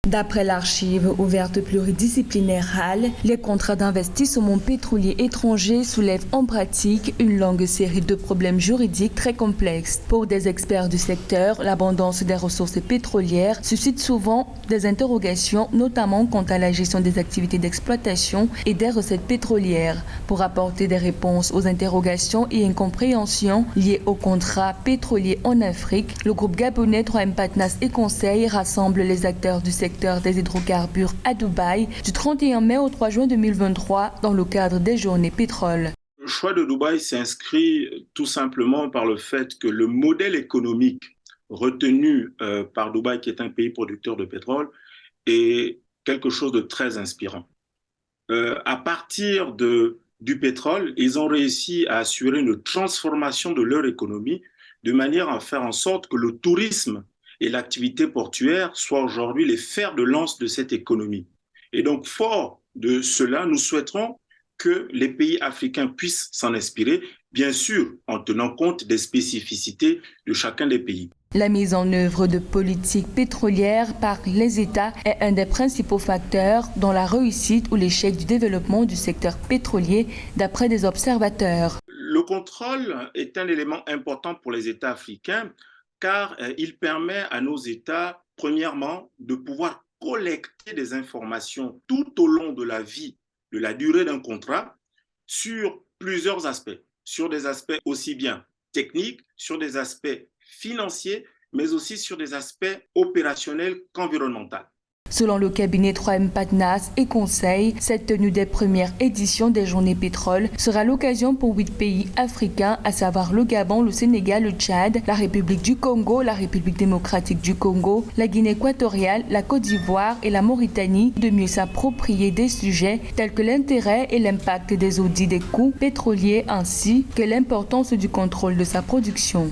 D'après l'archive ouverte pluridisciplinaire HAL, les contrats d'investissement pétrolier étrangers soulèvent en pratique une longue série de problèmes juridiques très complexes. Pour des experts du secteur, l'abondance des ressources pétrolières suscite souvent des interrogations, notamment quant à la gestion des activités d'exploitation et des recettes pétrolières. Pour apporter des réponses aux interrogations et incompréhensions liées aux contrats pétroliers en Afrique, le groupe gabonais 3M Partners et Conseil rassemble les acteurs du secteur des hydrocarbures à Dubaï du 31 mai au 3 juin 2023 dans le cadre des Journées Pétrole. Le choix de Dubaï s'inscrit tout simplement par le fait que le modèle économique retenu par Dubaï, qui est un pays producteur de pétrole, est quelque chose de très inspirant. À partir du pétrole, ils ont réussi à assurer une transformation de leur économie de manière à faire en sorte que le tourisme et l'activité portuaire soient aujourd'hui les fers de lance de cette économie. Et donc, fort de cela, nous souhaiterons que les pays africains puissent s'en inspirer, bien sûr en tenant compte des spécificités de chacun des pays. La mise en œuvre de politiques pétrolières par les États est un des principaux facteurs dans la réussite ou l'échec du développement du secteur pétrolier, d'après des observateurs. Le contrôle est un élément important pour les États africains car il permet à nos États, premièrement, de pouvoir collecter des informations tout au long de la vie, de la durée d'un contrat, sur plusieurs aspects, sur des aspects aussi bien techniques, sur des aspects financiers, mais aussi sur des aspects opérationnels qu'environnementaux. Selon le cabinet 3M Partners et Conseil, cette tenue des premières éditions des Journées Pétrole sera l'occasion pour 8 pays africains, à savoir le Gabon, le Sénégal, le Tchad, la République du Congo, la République démocratique du Congo, la Guinée équatoriale, la Côte d'Ivoire et la Mauritanie, de mieux s'approprier des sujets tels que l'intérêt et l'impact des audits des coûts pétroliers ainsi que l'importance du contrôle de sa production.